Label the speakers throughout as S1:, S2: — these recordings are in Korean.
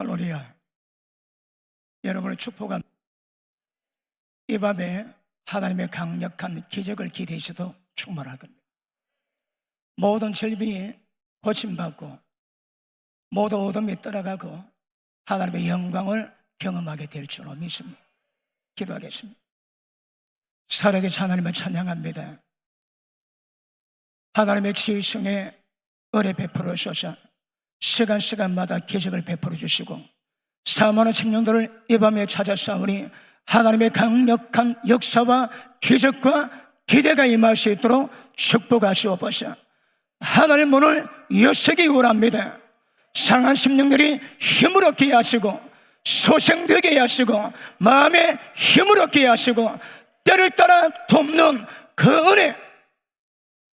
S1: 할렐루야. 여러분의 축복은 이 밤에 하나님의 강력한 기적을 기대하셔도 충분할 겁니다. 모든 질병이 고침받고 모든 어둠이 떠나가고 하나님의 영광을 경험하게 될 줄로 믿습니다. 기도하겠습니다. 살아계신 하나님을 찬양합니다. 하나님의 지휘성에 은혜 베풀어 주셔서 시간마다 기적을 베풀어 주시고 사모하는 청년들을 이 밤에 찾아싸우니 하나님의 강력한 역사와 기적과 기대가 임할 수 있도록 축복하시옵소서. 하나님 문을 여시기 원합니다. 상한 심령들이 힘을 얻게 하시고 소생되게 하시고 마음에 힘을 얻게 하시고 때를 따라 돕는 그 은혜,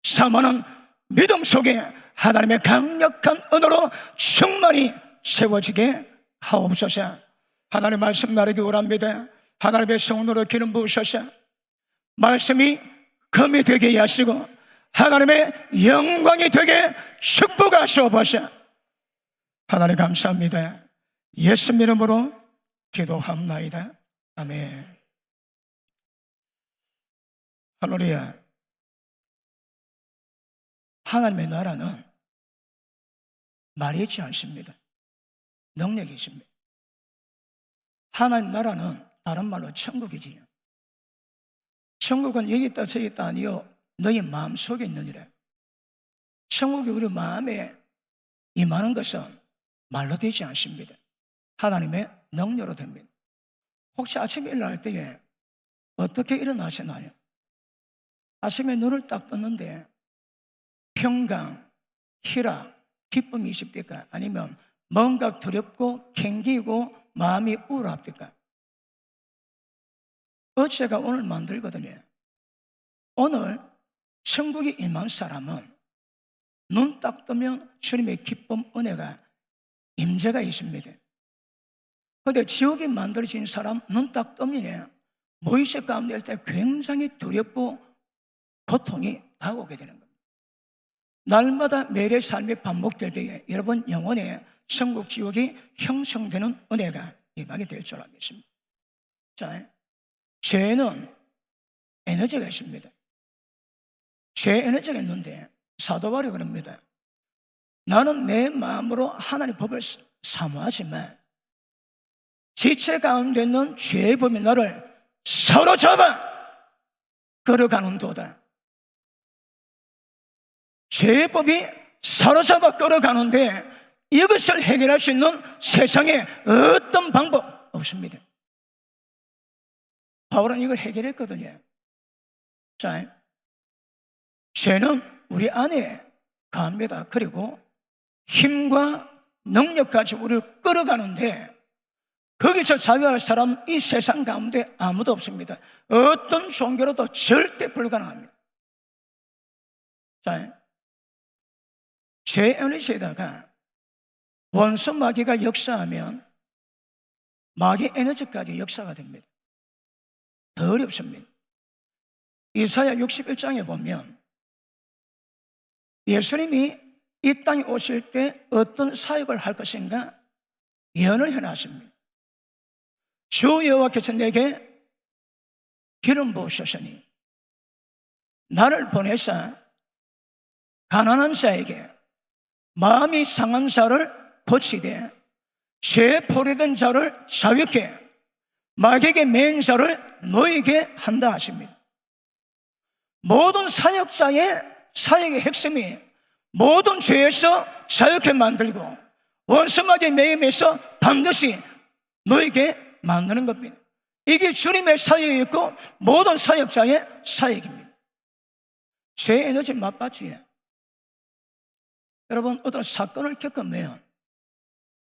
S1: 사모하는 믿음 속에 하나님의 강력한 은혜로 충만히 채워지게 하옵소서. 하나님의 말씀 나르기 원합니다. 하나님의 성도로 기름 부으셔서 말씀이 금이 되게 하시고 하나님의 영광이 되게 축복하시옵소서. 하나님 감사합니다. 예수 이름으로 기도합나이다. 아멘. 할렐루야. 하나님의 나라는 말이 있지 않습니다. 능력이 있습니다. 하나님 나라는 다른 말로 천국이지요. 천국은 여기 있다 저기 있다 아니요 너희 마음속에 있느니라. 천국이 우리 마음에 임하는 것은 말로 되지 않습니다. 하나님의 능력으로 됩니다. 혹시 아침에 일어날 때에 어떻게 일어나시나요? 아침에 눈을 딱 떴는데 평강, 희락, 기쁨이 있습니까? 아니면 뭔가 두렵고 캥기고 마음이 우울합니까? 어제가 오늘 만들거든요. 오늘 천국에 임한 사람은 눈 딱 뜨면 주님의 기쁨, 은혜가 임재가 있습니다. 그런데 지옥에 만들어진 사람 눈 딱 뜨면 무의식 가운데 할 때 굉장히 두렵고 고통이 다가오게 되는 겁니다. 날마다 매일의 삶이 반복될 때에 여러분 영혼에 천국 지옥이 형성되는 은혜가 임하게 될 줄 알겠습니다. 자, 죄는 에너지가 있습니다. 죄 에너지가 있는데 사도 바울이 그럽니다. 나는 내 마음으로 하나님의 법을 사모하지만 지체 가운데 있는 죄의 법이 나를 사로잡아 끌어가는 도다. 죄의 법이 사로잡아 끌어가는데 이것을 해결할 수 있는 세상에 어떤 방법 없습니다. 바울은 이걸 해결했거든요. 자, 죄는 우리 안에 갑니다. 그리고 힘과 능력까지 우리를 끌어가는데 거기서 자유할 사람 이 세상 가운데 아무도 없습니다. 어떤 종교로도 절대 불가능합니다. 자, 죄 에너지에다가 원수 마귀가 역사하면 마귀 에너지까지 역사가 됩니다. 더 어렵습니다. 이사야 61장에 보면 예수님이 이 땅에 오실 때 어떤 사역을 할 것인가 예언을 해놨습니다. 주 여호와께서 내게 기름 부으셨으니 나를 보내사 가난한 자에게 마음이 상한 자를 고치되 죄에 포로된 자를 자유케 마귀에게 매인 자를 놓이게 한다 하십니다. 모든 사역자의 사역의 핵심이 모든 죄에서 자유케 만들고 원수마귀의 매임에서 반드시 놓이게 만드는 겁니다. 이게 주님의 사역이고 모든 사역자의 사역입니다. 죄의 에너지 맛봤지? 여러분 어떤 사건을 겪으면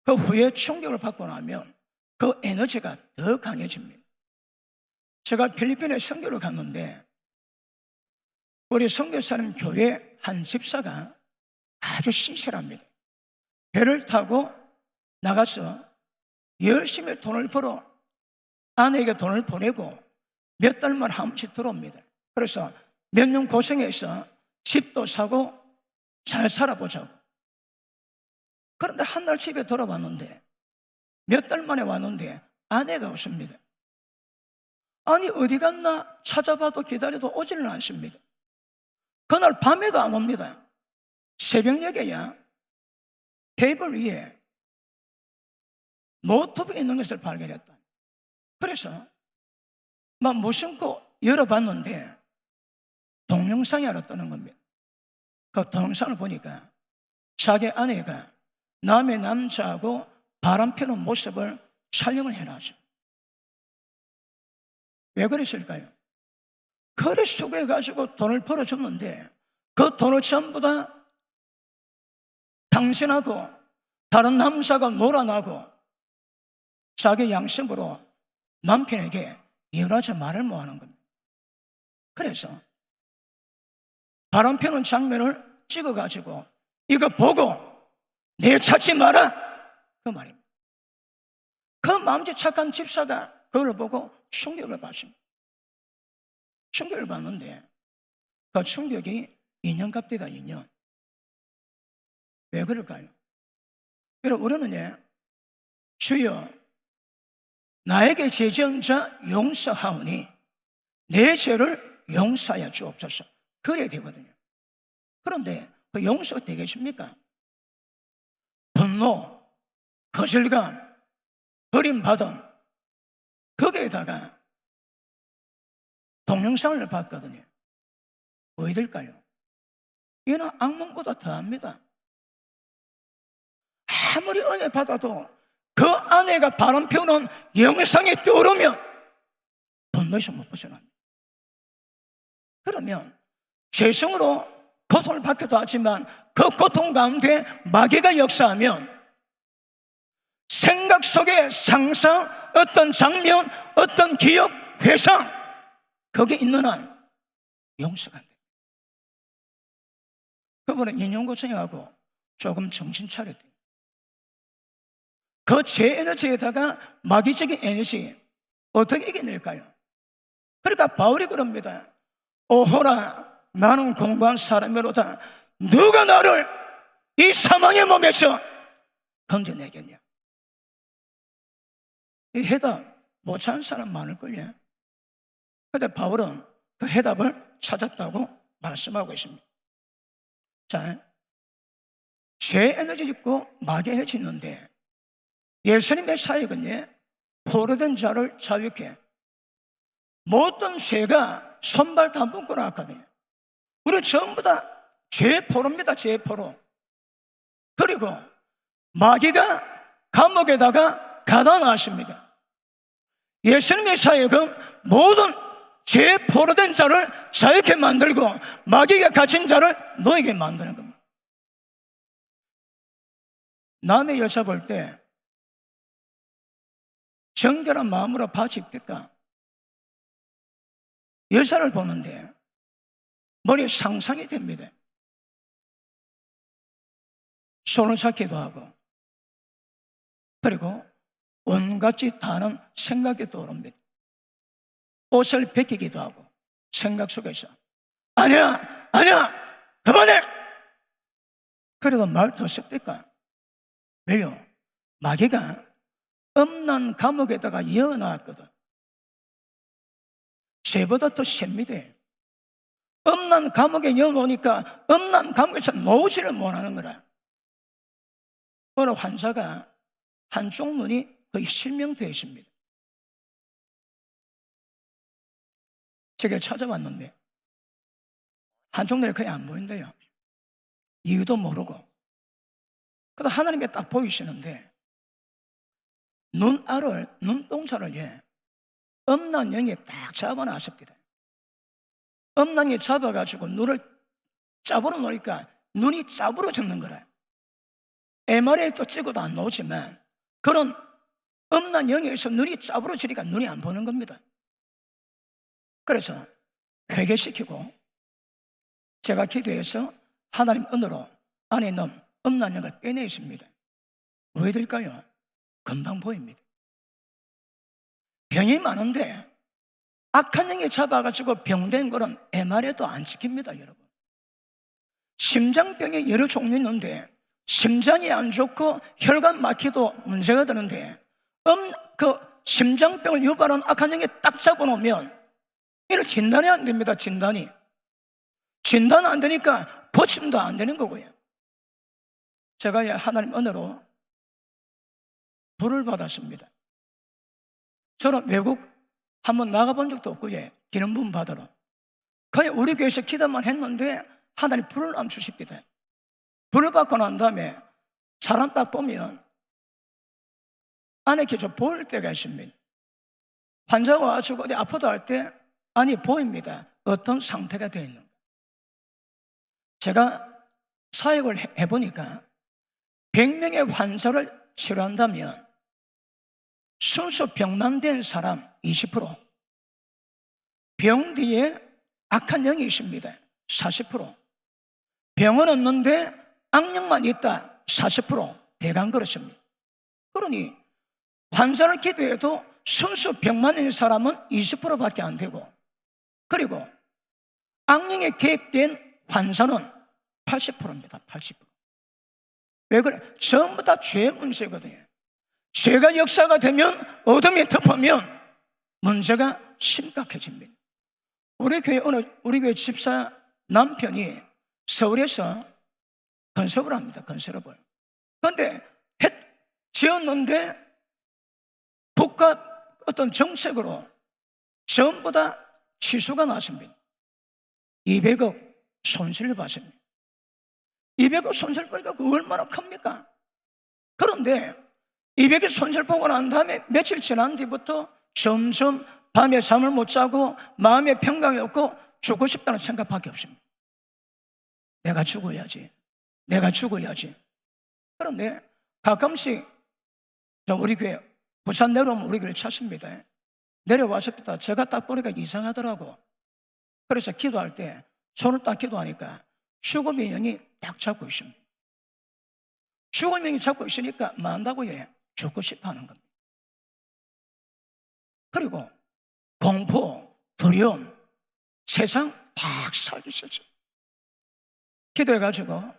S1: 그 후에 충격을 받고 나면 그 에너지가 더 강해집니다. 제가 필리핀에 선교를 갔는데 우리 선교사님 교회 한 집사가 아주 신실합니다. 배를 타고 나가서 열심히 돈을 벌어 아내에게 돈을 보내고 몇 달만 한 번씩 들어옵니다. 그래서 몇 년 고생해서 집도 사고 잘 살아보자고. 그런데 한 달 집에 돌아왔는데 몇 달 만에 왔는데 아내가 없습니다. 아니 어디 갔나 찾아봐도 기다려도 오지는 않습니다. 그날 밤에도 안 옵니다. 새벽녘에야 테이블 위에 노트북이 있는 것을 발견했다. 그래서 막 무심코 열어봤는데 동영상이 하나 뜨는 겁니다. 그 동영상을 보니까 자기 아내가 남의 남자하고 바람 피는 모습을 촬영을 해놨어요. 왜 그랬을까요? 거래 수고해가지고 돈을 벌어줬는데 그 돈을 전부 다 당신하고 다른 남자가 놀아나고 자기 양심으로 남편에게 이혼하자 말을 못하는 겁니다. 그래서 바람 피는 장면을 찍어가지고 이거 보고 내 찾지 마라 그 말입니다. 그 마음씨 착한 집사가 그걸 보고 충격을 받습니다. 충격을 받는데 그 충격이 2년갑니다. 2년. 왜 그럴까요? 여러분 우리는 주여 나에게 죄 지은 자 용서하오니 내 죄를 용서하여 주옵소서 그래야 되거든요. 그런데 그 용서가 되겠습니까? 분노, 거절감, 버림받음 거기에다가 동영상을 봤거든요. 보이들까요? 이는 악몽보다 더합니다. 아무리 은혜 받아도 그 아내가 바람 피우는 영상이 떠오르면 분노에서 못 벗어납니다. 그러면 죄성으로 고통을 받기도 하지만 그 고통 가운데 마귀가 역사하면 생각 속에 상상, 어떤 장면, 어떤 기억, 회상 거기에 있는 한 용서가 안 됩니다. 그분은 인용고생하고 조금 정신 차려야 돼요. 그 죄 에너지에다가 마귀적인 에너지 어떻게 이겨낼까요? 그러니까 바울이 그럽니다. 오호라 나는 공부한 사람이로다 누가 나를 이 사망의 몸에서 건져내겠냐. 이 해답 못 찾은 사람 많을걸요. 그런데 바울은 그 해답을 찾았다고 말씀하고 있습니다. 자, 죄 에너지 있고 마귀 에너지 있는데 예수님의 사역은요 포로된 자를 자유케 모든 죄가 손발 다 묶어 놨거든요. 우리 전부 다 죄의 포로입니다. 죄의 포로. 그리고 마귀가 감옥에다가 가다 놨습니다. 예수님의 사역은 모든 죄의 포로된 자를 자유케 만들고 마귀가 갇힌 자를 놓이게 만드는 겁니다. 남의 여자 볼 때 정결한 마음으로 봐집니까? 여자를 보는데 머리에 상상이 됩니다. 손을 잡기도 하고 그리고 온갖 짓 다 하는 생각이 떠오릅니다. 옷을 벗기기도 하고 생각 속에서 아니야 아니야 그만해. 그래도 말 더 씁니까? 왜요? 마귀가 음란 감옥에다가 이어놨거든. 죄보다 더 셉니다. 음란 감옥에 이어놓으니까 음란 감옥에서 놓지를 못하는 거라. 어느 환자가 한쪽 눈이 거의 실명되어 있습니다. 제가 찾아왔는데 한쪽 눈이 거의 안 보인대요. 이유도 모르고. 그래도 하나님이 딱 보이시는데 눈알을, 눈동자를 음란 영이 딱 잡아놨습니다. 음란이 잡아가지고 눈을 짜부러 놓으니까 눈이 짜부러졌는 거라. MRI 또 찍어도 안 나오지만 그런 음란 영에서 눈이 짜부러지니까 눈이 안 보는 겁니다. 그래서 회개시키고 제가 기도해서 하나님 은혜로 안에 있는 음란 영을 빼내있습니다. 왜 될까요? 금방 보입니다. 병이 많은데 악한 영이 잡아가지고 병된 거는 MRI도 안 지킵니다. 여러분, 심장병이 여러 종류 있는데 심장이 안 좋고 혈관 막히도 문제가 되는데 심장병을 유발한 악한 영이 딱 잡아놓으면 이를 진단이 안 됩니다. 진단 안 되니까 고침도 안 되는 거고요. 제가 하나님 은혜로 불을 받았습니다. 저는 외국 한번 나가본 적도 없고요. 기름 부음 받으러. 그냥 우리 교회에서 기도만 했는데 하나님 불을 안 주십니다. 불을 받고 난 다음에 사람 딱 보면 안에 계속 보일 때가 있습니다. 환자가 와가지고 어디 아프다 할 때 안이 보입니다. 어떤 상태가 되어 있는가. 제가 사역을 해보니까 100명의 환자를 치료한다면 순수 병만 된 사람 20%, 병 뒤에 악한 영이 있습니다. 40%, 병은 없는데 악령만 있다. 40% 대강 그렇습니다. 그러니 환자를 기도해도 순수 병만 있는 사람은 20%밖에 안 되고, 그리고 악령에 개입된 환자는 80%입니다. 80%. 왜 그래? 전부 다 죄의 문제거든요. 죄가 역사가 되면, 어둠이 덮으면 문제가 심각해집니다. 우리 교회 집사 남편이 서울에서 건설을 합니다. 건설을. 그런데 지었는데 국가 어떤 정책으로 전부 다 취소가 났습니다. 200억 손실을 봤습니다. 200억 손실 보니까 그 얼마나 큽니까? 그런데 200억 손실 보고 난 다음에 며칠 지난 뒤부터 점점 밤에 잠을 못 자고 마음에 평강이 없고 죽고 싶다는 생각밖에 없습니다. 내가 죽어야지. 그런데 가끔씩 우리 교회 부산 내려오면 우리 교회를 찾습니다. 내려와서 제가 딱 보니까 이상하더라고. 그래서 기도할 때 손을 딱 기도하니까 죽음의 영이 딱 잡고 있습니다. 죽음의 영이 잡고 있으니까 뭐 한다고요? 죽고 싶어 하는 겁니다. 그리고 공포, 두려움, 세상 딱 살기 싫죠. 기도해가지고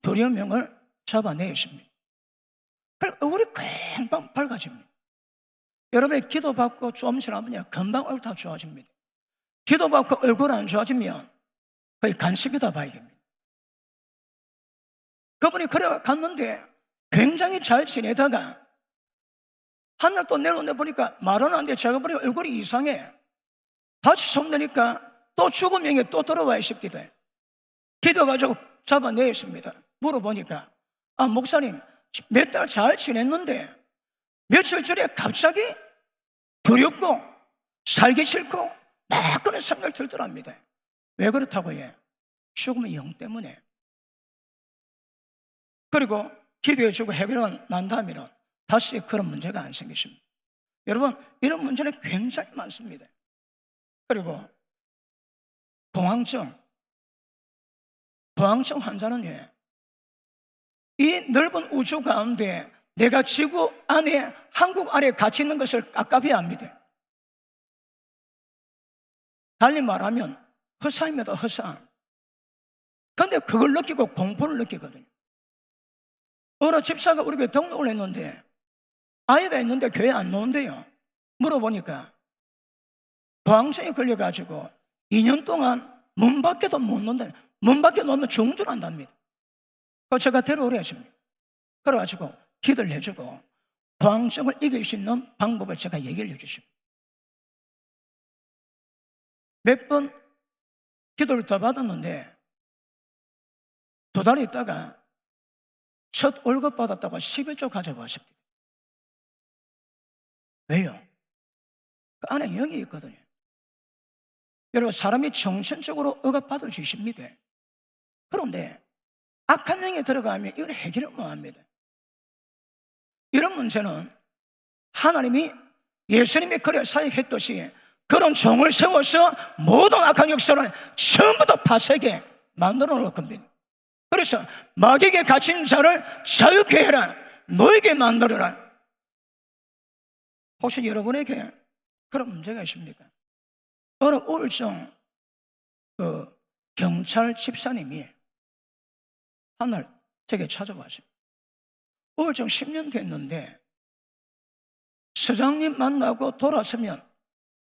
S1: 두려움 영을 잡아내었습니다. 얼굴이 금방 밝아집니다. 여러분이 기도받고 좀 지나면 금방 얼굴 다 좋아집니다. 기도받고 얼굴 안 좋아지면 거의 간섭이다 봐야 됩니다. 그분이 그래 갔는데 굉장히 잘 지내다가 한날 또 내려오는데 보니까 말은 안 돼. 제가 보니까 얼굴이 이상해. 다시 손대니까 또 죽음 영이 또 들어와 있습니다. 기도해가지고 잡아내었습니다. 물어보니까 목사님 몇 달 잘 지냈는데 며칠 전에 갑자기 두렵고 살기 싫고 막 그런 생각이 들더랍니다. 왜 그렇다고 해? 죽음의 영 때문에. 그리고 기도해주고 해결은 난 다음에는 다시 그런 문제가 안 생기십니다. 여러분, 이런 문제는 굉장히 많습니다. 그리고 공황증 환자는 이 넓은 우주 가운데 내가 지구 안에, 한국 안에 갇혀 있는 것을 깝깝해야 합니다. 달리 말하면 허사입니다. 허사. 그런데 그걸 느끼고 공포를 느끼거든요. 어느 집사가 우리 교회 등록을 했는데 아이가 있는데 교회 안 나온대요. 물어보니까 공황증에 걸려가지고 2년 동안 문 밖에도 못 나온다. 문 밖에 놓으면 중준한답니다. 그래서 제가 데려오려 했습니다. 그래가지고 기도를 해주고 공황증을 이길 수 있는 방법을 제가 얘기를 해주십니다. 몇 번 기도를 더 받았는데 2달 있다가 첫 월급 받았다고 11조 가져가십니다. 왜요? 그 안에 영이 있거든요. 여러분, 사람이 정신적으로 억압받을 수 있습니다. 그런데 악한 영이 들어가면 이걸 해결을 못합니다. 이런 문제는 하나님이 예수님이 그래 사역했듯이 그런 종을 세워서 모든 악한 역사를 전부 다 파쇄하게 만들어 놓을 겁니다. 그래서 마귀에게 갇힌 자를 자유케 해라. 너에게 만들어라. 혹시 여러분에게 그런 문제가 있습니까? 어느 우울증 경찰 집사님이 한날 제게 찾아왔어요. 우울증 10년 됐는데 서장님 만나고 돌아서면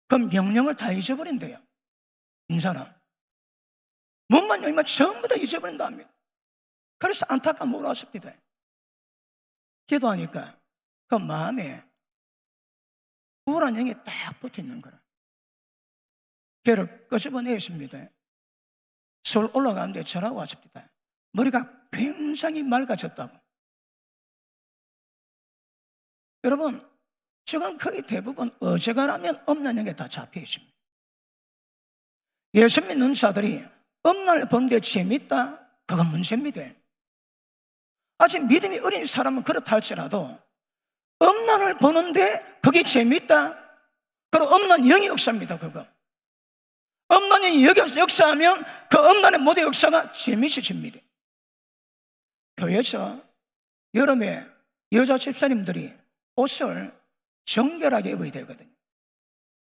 S1: 그 명령을 다 잊어버린대요. 인사는 문만 열면 전부 다 잊어버린답니다. 그래서 안타까움 몰았습니다. 기도하니까 그 마음에 우울한 영이 딱 붙어 있는 거라. 걔를 끄집어내었습니다. 서울 올라가는데 전화가 왔습니다. 머리가 굉장히 맑아졌다고. 여러분, 지금 거의 대부분 어지간하면 음란형에 다 잡혀 있습니다. 예수 믿는 자들이 음란을 보는데 재밌다? 그건 문제입니다. 아직 믿음이 어린 사람은 그렇다 할지라도 음란을 보는데 그게 재밌다? 그럼 음란 영의 역사입니다. 그거 음란이 역사하면 그 음란의 모든 역사가 재미있어집니다. 교회에서 여름에 여자 집사님들이 옷을 정결하게 입어야 되거든요.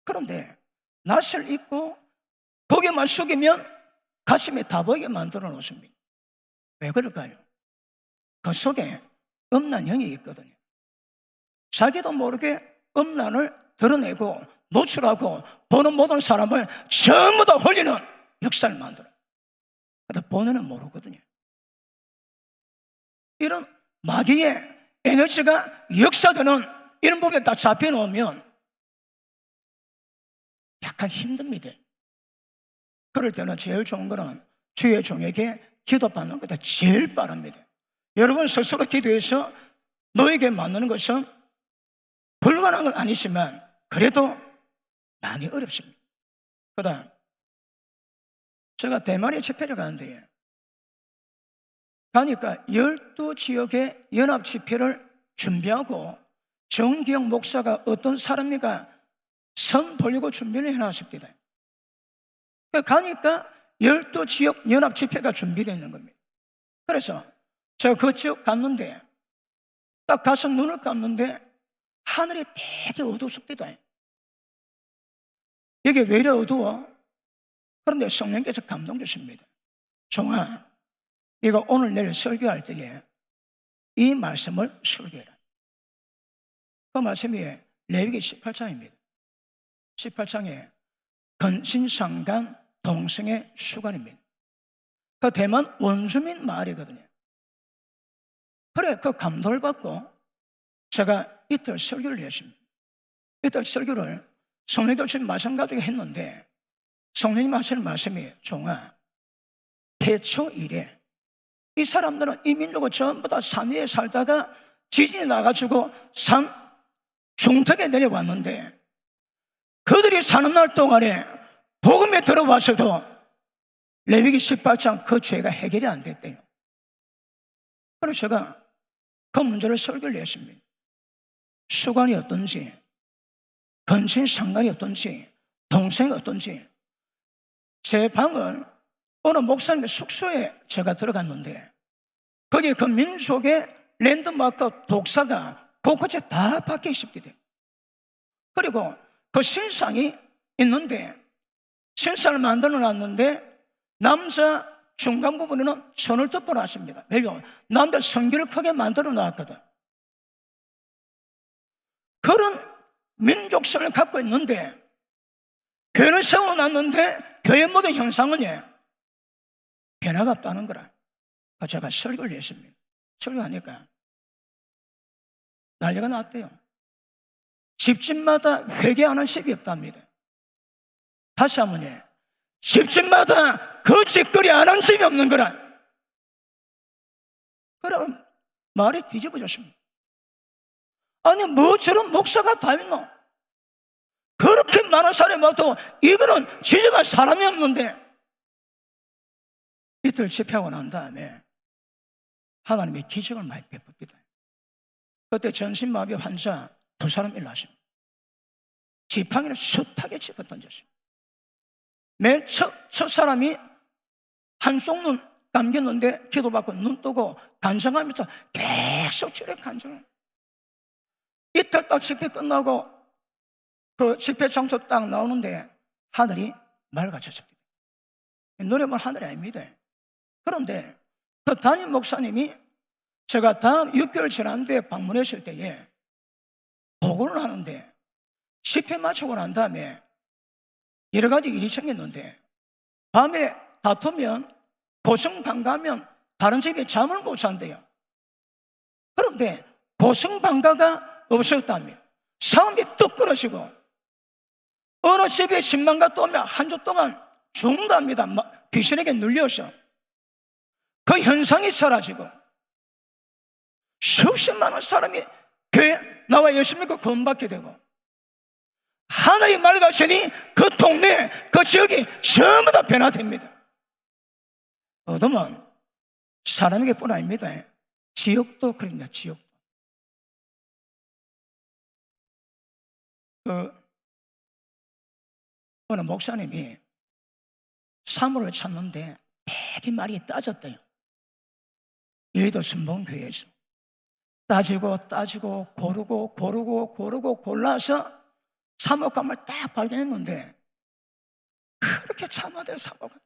S1: 그런데 낯을 입고 고개만 숙이면 가슴이 다 보이게 만들어 놓습니다. 왜 그럴까요? 그 속에 음란 영이 있거든요. 자기도 모르게 음란을 드러내고 노출하고 보는 모든 사람을 전부 다 홀리는 역사를 만들어요. 근데 본인은 모르거든요. 이런 마귀의 에너지가 역사되는 이런 부분에 다 잡혀놓으면 약간 힘듭니다. 그럴 때는 제일 좋은 거는 주의 종에게 기도받는 것이 제일 빠릅니다. 여러분 스스로 기도해서 너에게 만나는 것은 불가능한 건 아니지만 그래도 많이 어렵습니다. 그다음 제가 대만에 집회를 가는데 가니까 12지역의 연합집회를 준비하고 정기영 목사가 어떤 사람이가 선 보려고 준비를 해놨습니다. 가니까 12지역 연합집회가 준비되어 있는 겁니다. 그래서 제가 그 지역 갔는데 딱 가서 눈을 감는데 하늘이 되게 어두웠습니다. 이게 왜 이래 어두워? 그런데 성령께서 감동 주십니다. 종아, 네가 오늘 내일 설교할 때에 이 말씀을 설교해라. 그 말씀이 레위기 18장입니다. 18장에 근신상간 동성의 수관입니다. 그 대만 원주민 마을이거든요. 그래 그 감동을 받고 제가 이틀 설교를 했습니다. 이틀 설교를 성령님 주신 말씀 가지고 했는데 성령님 하시는 말씀이 종아, 태초 이래 이 사람들은 이 민족을 전부 다 산 위에 살다가 지진이 나가지고 산 중턱에 내려왔는데 그들이 사는 날 동안에 복음에 들어와서도 레위기 18장 그 죄가 해결이 안 됐대요. 그래서 제가 그 문제를 설교를 했습니다. 수관이 어떤지, 근친 상관이 어떤지, 동생이 어떤지. 제 방을 어느 목사님의 숙소에 제가 들어갔는데 거기에 그 민족의 랜드마크 독사가 곳곳에 다 박혀 있습니다. 그리고 그 신상이 있는데 신상을 만들어 놨는데 남자 중간 부분에는 손을 덮어놨습니다. 왜요? 남자 성기를 크게 만들어 놨거든. 그런 민족성을 갖고 있는데 교회를 세워놨는데 교회 모든 형상은 변화가 없다는 거라. 제가 설교를 했습니다. 설교하니까 난리가 났대요. 집집마다 회개하는 집이 없답니다. 다시 한번 집집마다 그 짓거리 안 하는 집이 없는 거라. 그럼 말이 뒤집어졌습니다. 아니 뭐 저런 목사가 다 있노? 그렇게 많은 사람이 와도 이거는 지적할 사람이 없는데. 이틀 집회하고 난 다음에 하나님의 기적을 많이 베풉니다. 그때 전신마비 환자 2사람 일어났습니다. 지팡이를 숱하게 집어 던졌습니다. 맨 첫 사람이 한쪽 눈 감겼는데 기도받고 눈 뜨고 간증하면서 계속 주례 간증을. 이틀 딱 집회 끝나고 그 집회 장소 딱 나오는데 하늘이 맑아졌습니다. 노래만 하늘이 아닙니다. 그런데 그 담임 목사님이 제가 다음 6개월 지났는데 방문했을 때에 보고를 하는데 집회 마치고 난 다음에 여러 가지 일이 생겼는데 밤에 다투면 고성방가면 다른 집에 잠을 못 잔대요. 그런데 고성방가가 없었다며 싸움이 뚝 끊어지고 어느 집에 신방가 또 오면 한 주 동안 죽는답니다. 귀신에게 눌려서 그 현상이 사라지고 수십 많은 사람이 교회 나와 예수 믿고 구원받게 되고 하늘이 맑아지니 그 동네 그 지역이 전부 다 변화됩니다. 어둠은 사람에게 뿐 아닙니다. 지역도 그럽니다. 지역도. 어느 목사님이 사물을 찾는데 되게 많이 따졌대요. 여의도 선봉교회에서 따지고 고르고 골라서 사목감을 딱 발견했는데 그렇게 참아대요. 사목감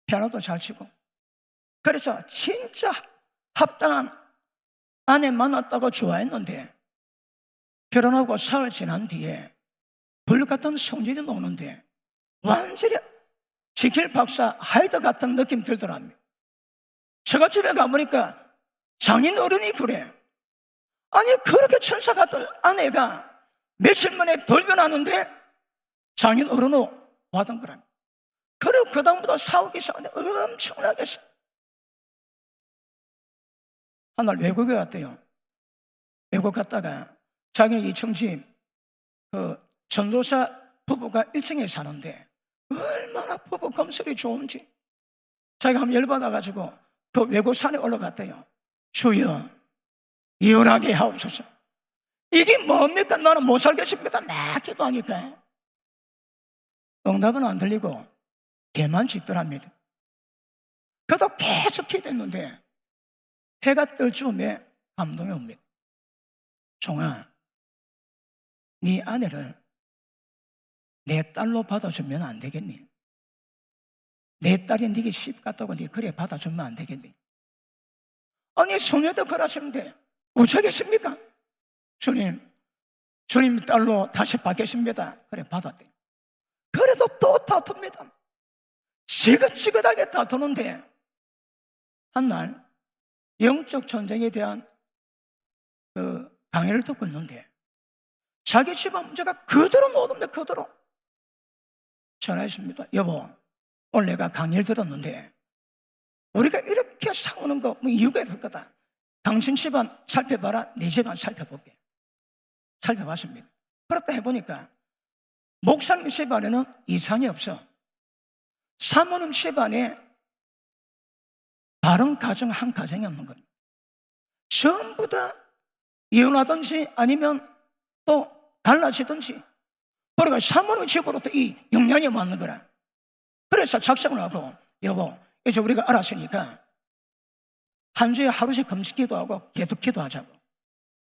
S1: 피아노도 잘 치고 그래서 진짜 합당한 아내 만났다고 좋아했는데 결혼하고 사흘 지난 뒤에 불 같은 성질이 나오는데 완전히 지킬 박사 하이드 같은 느낌 들더랍니다. 제가 집에 가보니까 장인 어른이 그래. 아니 그렇게 천사 같은 아내가 며칠 만에 돌변하는데 장인 어른으로 와던 거랍니다. 그리고 그 다음부터 싸우기 시작하는데 엄청나게 한날 외국에 갔대요. 외국 갔다가 자기 2층 집 전도사 부부가 1층에 사는데 얼마나 부부 검술이 좋은지 자기가 한번 열받아가지고 그 외국 산에 올라갔대요. 주여 이혼하게 하옵소서. 이게 뭡니까? 나는 못 살겠습니다. 막 기도하니까 응답은 안 들리고 개만 짖더랍니다. 그래도 계속 기도했는데 해가 뜰 즈음에 감동이 옵니다. 종아, 네 아내를 내 딸로 받아주면 안 되겠니? 내 딸이 네게 십 같다고 네 그래 받아주면 안 되겠니? 아니 소녀도 그러시는데 어쩌겠습니까? 주님 딸로 다시 받겠습니다. 그래 받았대. 그래도 또 다툽니다. 지긋지긋하게 다투는데 한날 영적 전쟁에 대한 강의를 듣고 있는데 자기 집안 문제가 그대로 나오던데 그대로 전화했습니다. 여보 오늘 내가 강의를 들었는데 우리가 이렇게 싸우는 거 뭐 이유가 있을 거다. 당신 집안 살펴봐라. 내 집안 살펴볼게. 살펴봤습니다. 그렇다 해보니까 목사님 집안에는 이상이 없어. 사모님 집안에 바른 가정 한 가정이 없는 겁니다. 전부 다 이혼하든지 아니면 또 달라지든지 그러니까 사모님 집으로부터 이 영향이 맞는 거라. 그래서 작정을 하고 여보 이제 우리가 알았으니까 한 주에 하루씩 금식기도 하고 계속기도 하자고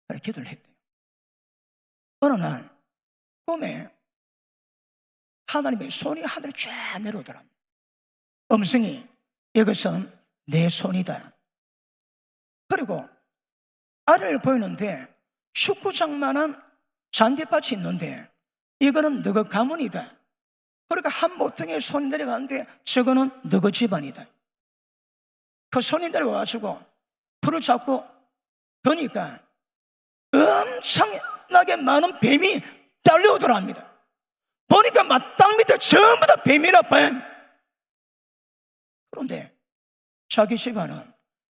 S1: 그렇게 기도를 했대요. 어느 날 꿈에 하나님의 손이 하늘에 쫙 내려오더랍니다. 음성이 이것은 내 손이다. 그리고 아래를 보이는데 축구장만한 잔디밭이 있는데 이거는 너희 가문이다. 그러니까 한 모퉁이에 손이 내려가는데 저거는 너희 집안이다. 그 손이 내려와가지고 풀을 잡고 보니까 엄청나게 많은 뱀이 딸려오더랍니다. 보니까 막 땅 밑에 전부 다 뱀이라 뱀. 그런데 자기 집안은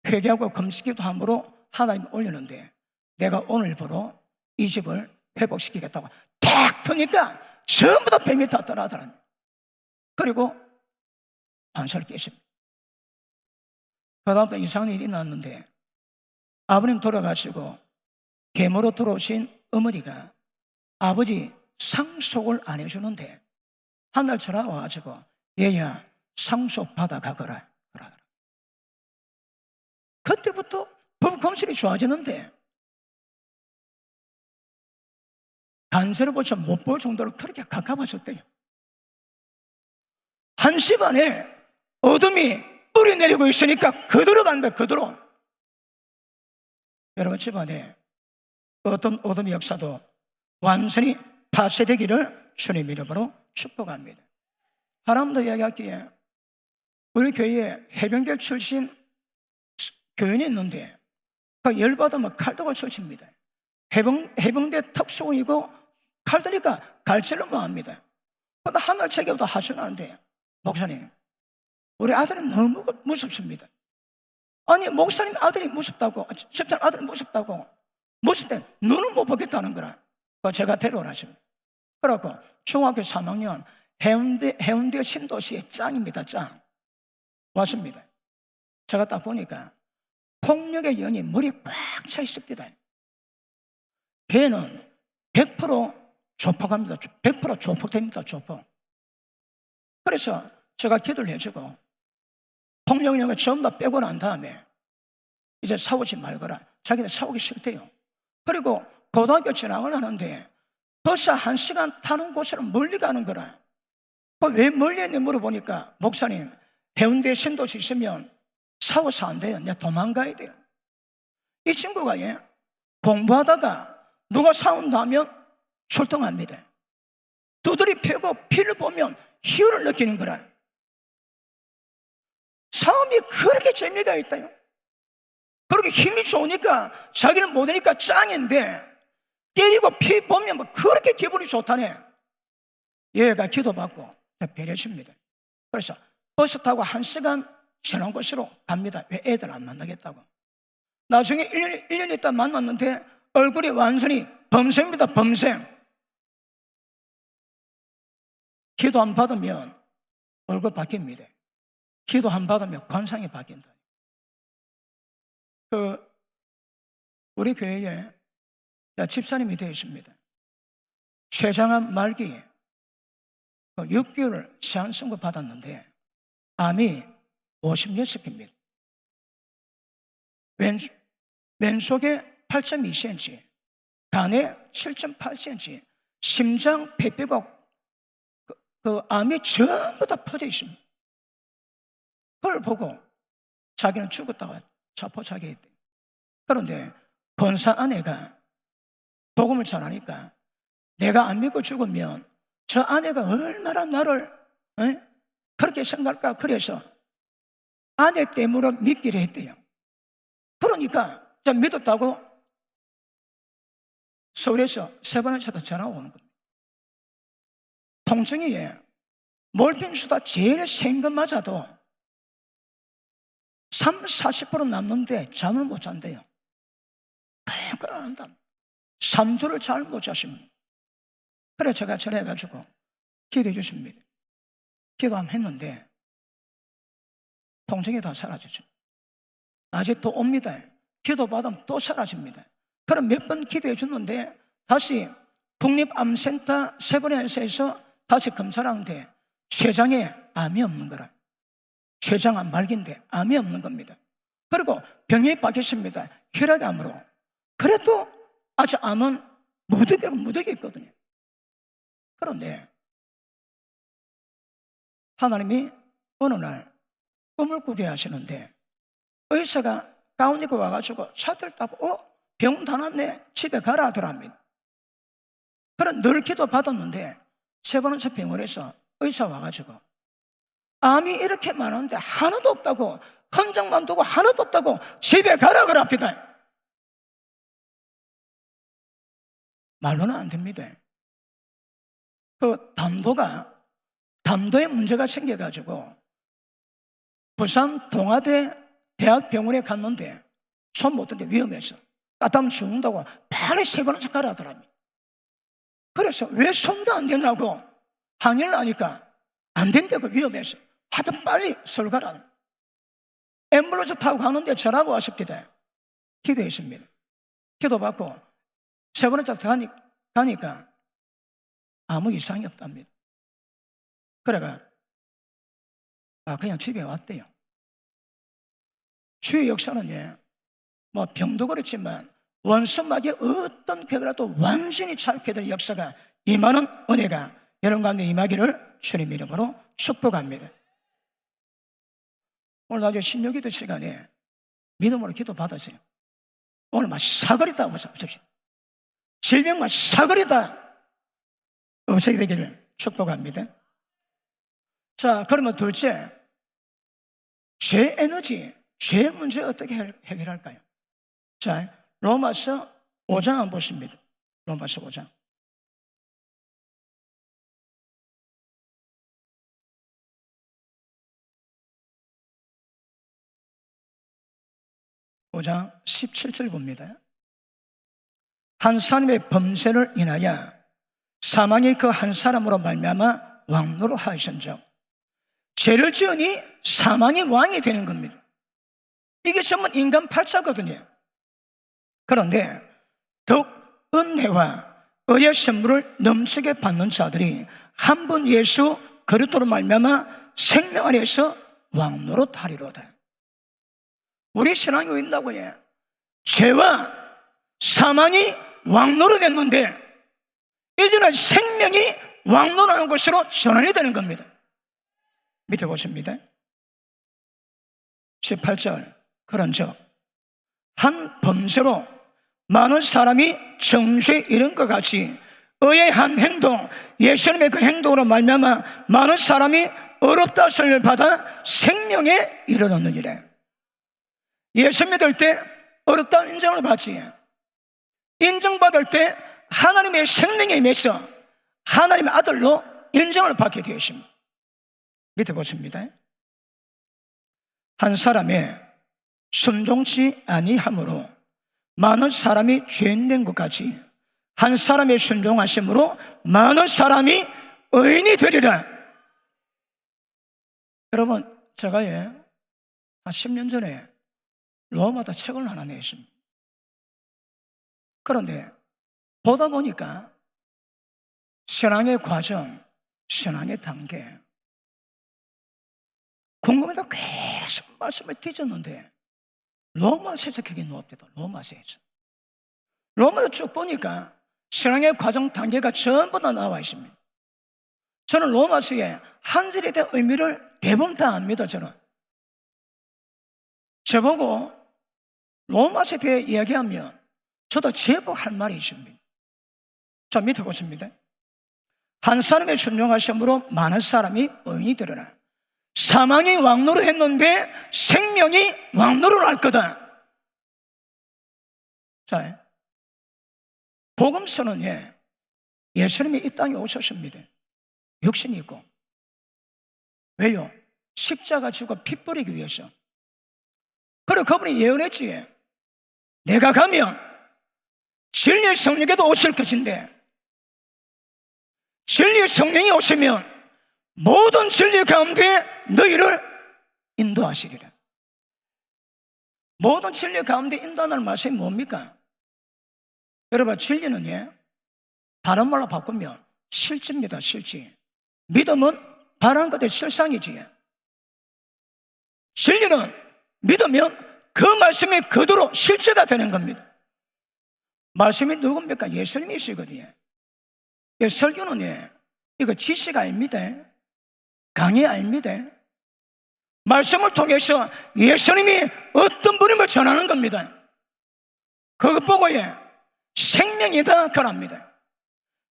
S1: 회개하고 금식기도 함으로 하나님 올리는데 내가 오늘부로 이 집을 회복시키겠다고 탁 트니까 전부 다 뱀이 다 떠나더랍니다. 그리고 반사를 깨십니다. 그 다음부터 이상한 일이 났는데 아버님 돌아가시고 계모로 들어오신 어머니가 아버지 상속을 안 해주는데 한날 전화 와가지고 얘야 상속 받아가거라. 그때부터 부부 검술이 좋아지는데 간세를 보쳐 못 볼 정도로 그렇게 가까워졌대요. 한 집안에 어둠이 뿌리 내리고 있으니까 그대로 간다. 그대로. 여러분 집안에 어떤 어둠의 역사도 완전히 파쇄되기를 주님 이름으로 축복합니다. 하나님도 이야기하기에 우리 교회에 해병대 출신 교인이 있는데 그 열받으면 칼도가 쳐칩니다. 해병대 특수군이고 칼 드니까 갈치를 뭐합니다. 그런데 하늘 책임도 하시는데 목사님 우리 아들은 너무 무섭습니다. 아니 목사님 아들이 무섭다고 집사님 아들이 무섭다고 무섭대 눈을 못 보겠다는 거라. 제가 데려오라십니다. 그래갖고 중학교 3학년 해운대 신도시의 짱입니다. 짱 왔습니다. 제가 딱 보니까 폭력의 연이 머리에 꽉 차 있습니다. 걔는 100% 조폭합니다. 100% 조폭됩니다. 조폭. 그래서 제가 기도를 해주고 폭력령을 전부 다 빼고 난 다음에 이제 싸우지 말거라. 자기는 싸우기 싫대요. 그리고 고등학교 진학을 하는데 버스 1시간 타는 곳으로 멀리 가는 거라. 왜 멀리 했냐 물어보니까 목사님 해운대 신도시 있으면 싸워서 안 돼요. 내가 도망가야 돼요. 이 친구가 공부하다가 누가 싸운다면 출동합니다. 두드리 패고 피를 보면 희열을 느끼는 거라. 싸움이 그렇게 재미가 있다요. 그렇게 힘이 좋으니까 자기는 못하니까 짱인데 때리고 피 보면 뭐 그렇게 기분이 좋다네. 얘가 기도받고 배려줍니다. 그래서 버스 타고 1시간 지난 곳으로 갑니다. 왜 애들 안 만나겠다고. 나중에 1년 있다 만났는데 얼굴이 완전히 범생입니다. 범생. 기도 안 받으면 얼굴 바뀝니다. 기도 안 받으면 관상이 바뀐다. 우리 교회에 집사님이 되어 있습니다. 췌장암 말기에 6개월 시한 선고 받았는데 암이 56개입니다. 왼쪽에 8.2cm, 간에 7.8cm, 심장, 폐뼈가 그 암이 전부 다 퍼져 있습니다. 그걸 보고 자기는 죽었다고 자포자기 했대요. 그런데 권사 아내가 복음을 전하니까 내가 안 믿고 죽으면 저 아내가 얼마나 나를 그렇게 생각할까. 그래서 아내 때문에 믿기로 했대요. 그러니까 저 믿었다고 서울에서 3번을 전화 오는 겁니다. 통증이 몰핀 수다 제일 센 것 맞아도 40% 남는데 잠을 못 잔대요. 그런다. 3주를 잘 못 자십니다. 그래 제가 전화해가지고 기도해 주십니다. 기도 한번 했는데 통증이 다 사라지죠. 낮에 또 옵니다. 기도 받으면 또 사라집니다. 그럼 몇 번 기도해 줬는데 다시 국립암센터 세브란스에서 다시 검사를 하는데 췌장에 암이 없는 거라. 췌장암 말기인데 암이 없는 겁니다. 그리고 병이 바뀌었습니다. 혈액암으로. 그래도 아직 암은 무더기 있거든요. 그런데 하나님이 어느 날 꿈을 꾸게 하시는데 의사가 가운 입고 와가지고 차를 타고 병 다 났네 집에 가라 하더랍니다. 그런 늘 기도 받았는데 3번째 병원에서 의사 와가지고 암이 이렇게 많은데 하나도 없다고, 흔적만 두고 하나도 없다고 집에 가라 그럽니다. 말로는 안 됩니다. 그 담도에 문제가 생겨가지고 부산 동아대 대학병원에 갔는데 손 못 든데 위험해서 까다면 죽는다고 바로 3번째 가라 하더랍니다. 그래서 왜 손도 안 되냐고 항의를 하니까 안 된다고 위험해서 하도 빨리 서울 가라. 앰뷸런스 타고 가는데 전화가 왔습니다. 기도했습니다. 기도받고 3번째 가니까 아무 이상이 없답니다. 그래가 그냥 집에 왔대요. 주의 역사는 뭐 병도 그렇지만 원수막에 어떤 괴로라도 완전히 찾게 될 역사가 임하는 은혜가 여러분 가운데 임하기를 주님 이름으로 축복합니다. 오늘 나중에 신명기도 시간에 믿음으로 기도 받으세요. 오늘 막 사거리 따고 봅시다. 질병과 사거리 다 없애게 되기를 축복합니다. 자, 그러면 둘째, 죄 에너지, 죄 문제 어떻게 해결할까요? 자, 로마서 5장 한번 보십니다. 로마서 5장. 5장 17절 봅니다. 한 사람의 범죄를 인하여 사망이 그 한 사람으로 말미암아 왕노로 하신즉 죄를 지으니 사망이 왕이 되는 겁니다. 이게 전부 인간 팔자거든요. 그런데 더욱 은혜와 의의 선물을 넘치게 받는 자들이 한 분 예수 그리스도로 말미암아 생명 안에서 왕노로 타리로다. 우리 신앙이 있다고 해. 죄와 사망이 왕노로 됐는데 이제는 생명이 왕노라는 것으로 전환이 되는 겁니다. 밑에 보십니다. 18절. 그런즉 한 범죄로 많은 사람이 정죄에 이른 것 같이 의의 한 행동, 예수님의 그 행동으로 말미암아 많은 사람이 어렵다 소리를 받아 생명에 이르렀느니라. 예수 믿을 때 어렵다는 인정을 받지. 인정받을 때 하나님의 생명에 임해서 하나님의 아들로 인정을 받게 되었습니다. 밑에 보십니다. 한 사람의 순종치 아니함으로 많은 사람이 죄인된 것 같이 한 사람의 순종하심으로 많은 사람이 의인이 되리라. 여러분, 제가 한 10년 전에 로마다 책을 하나 냈습니다. 그런데 보다 보니까 신앙의 과정, 신앙의 단계, 궁금해서 계속 말씀을 뒤졌는데 로마서에서 그게 없대도. 로마서에서 쭉 보니까 신앙의 과정 단계가 전부 다 나와 있습니다. 저는 로마서의 한 절에 대한 의미를 대부분 다 압니다. 저보고 로마서에 대해 이야기하면 저도 제법 할 말이 있습니다. 자, 밑에 보십니다. 한 사람의 순종하심으로 많은 사람이 의인이 되리라. 사망이 왕노로 했는데 생명이 왕노로 할 거다. 자, 복음서는 예수님이 이 땅에 오셨습니다. 육신이 있고. 왜요? 십자가 지고 피 뿌리기 위해서. 그리고 그분이 예언했지. 내가 가면 진리의 성령께도 오실 것인데 진리의 성령이 오시면 모든 진리 가운데 너희를 인도하시리라. 모든 진리 가운데 인도하는 말씀이 뭡니까? 여러분, 진리는 다른 말로 바꾸면 실지입니다. 실지. 믿음은 바라는 것의 실상이지. 진리는 믿으면 그 말씀이 그대로 실제가 되는 겁니다. 말씀이 누굽니까? 예수님이시거든요. 설교는 이거 지식 아닙니다. 강의 아닙니다. 말씀을 통해서 예수님이 어떤 분임을 전하는 겁니다. 그것 보고 생명이다 그럽니다.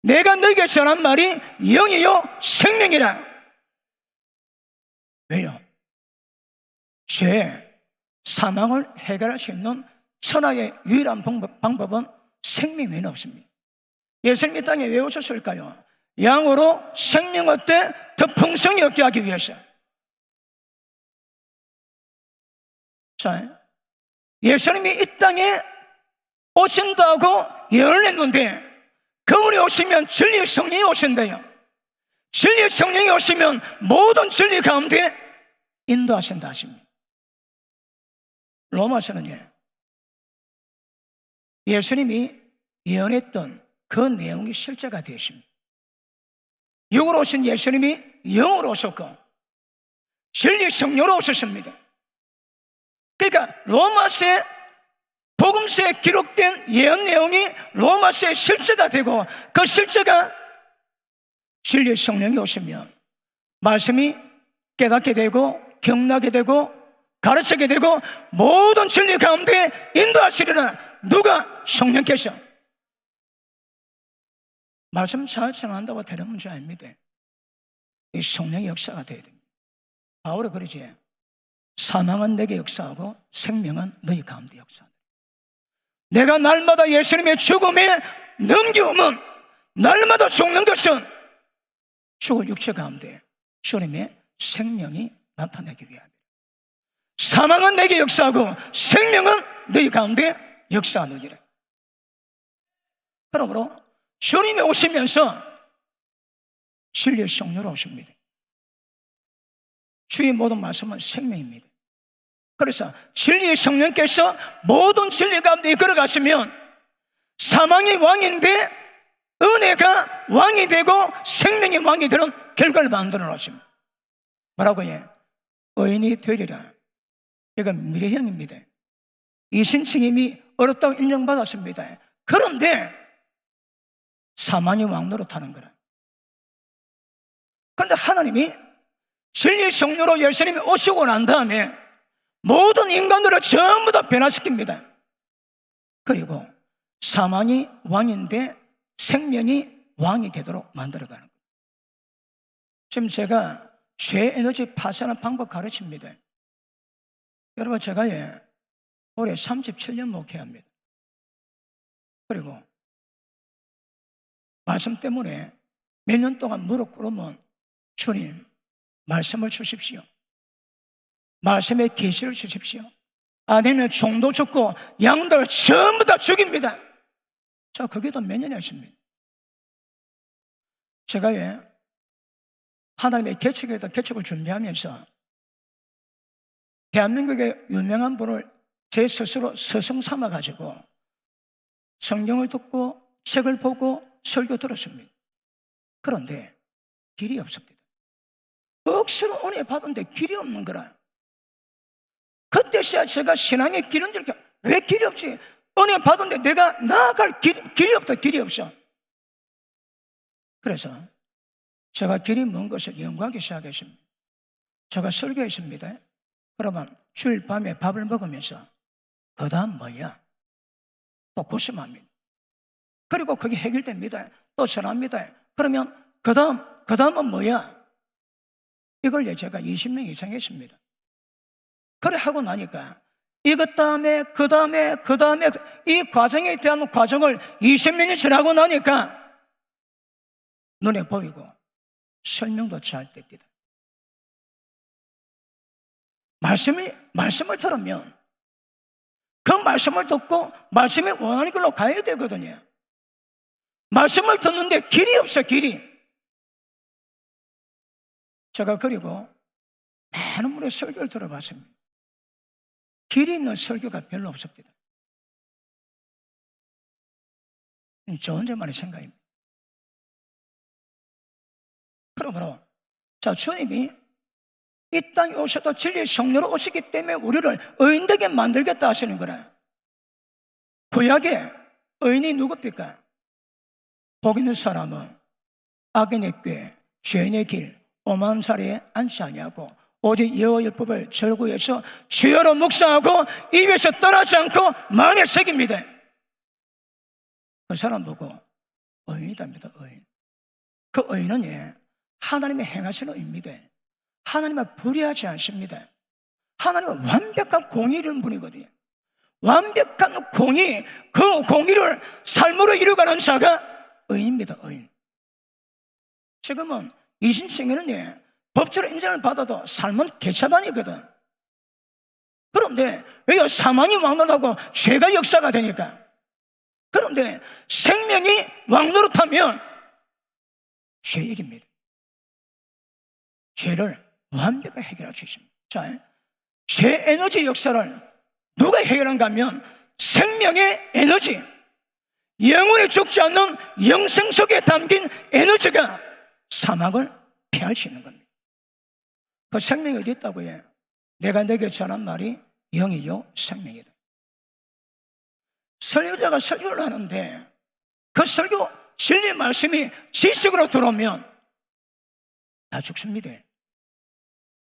S1: 내가 너에게 전한 말이 영이요 생명이라. 왜요? 죄, 사망을 해결할 수 있는 천하의 유일한 방법은 생명 외에는 없습니다. 예수님이 땅에 왜 오셨을까요? 양으로 생명 얻되 더 풍성히 얻게 하기 위해서. 자, 예수님이 이 땅에 오신다고 예언을 했는데 그분이 오시면 진리의 성령이 오신대요. 진리의 성령이 오시면 모든 진리 가운데 인도하신다 하십니다. 로마서는 예수님이 예언했던 그 내용이 실제가 되었습니다. 육으로 오신 예수님이 영으로 오셨고 진리 성령으로 오셨습니다. 그러니까 로마서의 복음서에 기록된 예언 내용이 로마서의 실제가 되고 그 실제가 진리 성령이 오시면 말씀이 깨닫게 되고 경나게 되고 가르치게 되고 모든 진리 가운데 인도하시리라. 누가? 성령께서. 말씀 잘 전한다고 되는 문제 아닙니다. 이 성령의 역사가 돼야 됩니다. 바울이 그러지, 사망은 내게 역사하고 생명은 너희 가운데 역사하다. 내가 날마다 예수님의 죽음에 넘겨오면 날마다 죽는 것은 죽을 육체 가운데 주님의 생명이 나타나기 위함이다. 사망은 내게 역사하고 생명은 너희 가운데 역사하느니라. 그러므로 주님이 오시면서 진리의 성령으로 오십니다. 주의 모든 말씀은 생명입니다. 그래서 진리의 성령께서 모든 진리 가운데 이끌어가시면 사망이 왕인데 은혜가 왕이 되고 생명이 왕이 되는 결과를 만들어 놓으십니다. 뭐라고 해? 의인이 되리라. 이건 미래형입니다. 이신칭임이 어렵다고 인정받았습니다. 그런데 사망이 왕노릇하는 거라. 그런데 하나님이 진리의 성령으로 예수님이 오시고 난 다음에 모든 인간들을 전부 다 변화시킵니다. 그리고 사망이 왕인데 생명이 왕이 되도록 만들어가는 거예요. 지금 제가 죄 에너지 파쇄하는 방법 가르칩니다. 여러분, 제가 올해 37년 목회합니다. 그리고 말씀 때문에 몇 년 동안 무릎 꿇으면 주님 말씀을 주십시오. 말씀의 계시를 주십시오. 아니면 종도 죽고 양들 전부 다 죽입니다. 저 그게도 몇 년이 했습니다. 제가 하나님의 개척을 준비하면서 대한민국의 유명한 분을 제 스스로 스승 삼아가지고 성경을 듣고 책을 보고 설교 들었습니다. 그런데 길이 없습니다. 억수로 은혜 받은데 길이 없는 거라. 그때서야 제가 신앙의 길은 줄 왜 길이 없지? 은혜 받은데 내가 나아갈 길이 없다. 길이 없어. 그래서 제가 길이 먼 것을 연구하기 시작했습니다. 제가 설교했습니다. 그러면 주일 밤에 밥을 먹으면서 그 다음 뭐야? 또 고심합니다. 그리고 그게 해결됩니다. 또 전합니다. 그러면 그 다음은 뭐야? 이걸 제가 20명 이상 했습니다. 그래 하고 나니까 이것 다음에 그 다음에 이 과정에 대한 과정을 20년이 지나고 나니까 눈에 보이고 설명도 잘 됩니다. 말씀을 들으면 그 말씀을 듣고 말씀이 원하는 길로 가야 되거든요. 말씀을 듣는데 길이 없어. 길이. 제가 그리고 많은 분의 설교를 들어봤습니다. 길이 있는 설교가 별로 없습니다. 저 혼자만의 생각입니다. 그러므로 주님이 이 땅에 오셔도 진리의 성령으로 오시기 때문에 우리를 의인되게 만들겠다 하시는 거라. 구약에 의인이 누굽니까? 복 있는 사람은 악인의 꾀, 죄인의 길, 오만 자리에 앉지 아니하고 오직 여호와 율법을 절구해서 주여로 묵상하고 입에서 떠나지 않고 마음에 새깁니다. 그 사람 보고 의인이답니다. 의인. 그 의인은 하나님의 행하시는 의입니다. 하나님은 불의하지 않습니다. 하나님은 완벽한 공의 이루는 분이거든요. 완벽한 공의, 그 공의를 삶으로 이루어가는 자가 의인입니다. 의인. 지금은 이신청에는 법적으로 인정을 받아도 삶은 개차반이거든. 그런데 왜 사망이 왕노릇하고 죄가 역사가 되니까? 그런데 생명이 왕노릇하면 죄익입니다. 죄를 완벽하게 해결할 수 있습니다. 자, 죄 에너지 역사를 누가 해결한가 하면 생명의 에너지, 영원히 죽지 않는 영생 속에 담긴 에너지가 사망을 피할 수 있는 겁니다. 그 생명이 어디 있다고 해? 내가 내게 전한 말이 영이요 생명이다. 설교자가 설교를 하는데 그 설교 진리 말씀이 지식으로 들어오면 다 죽습니다.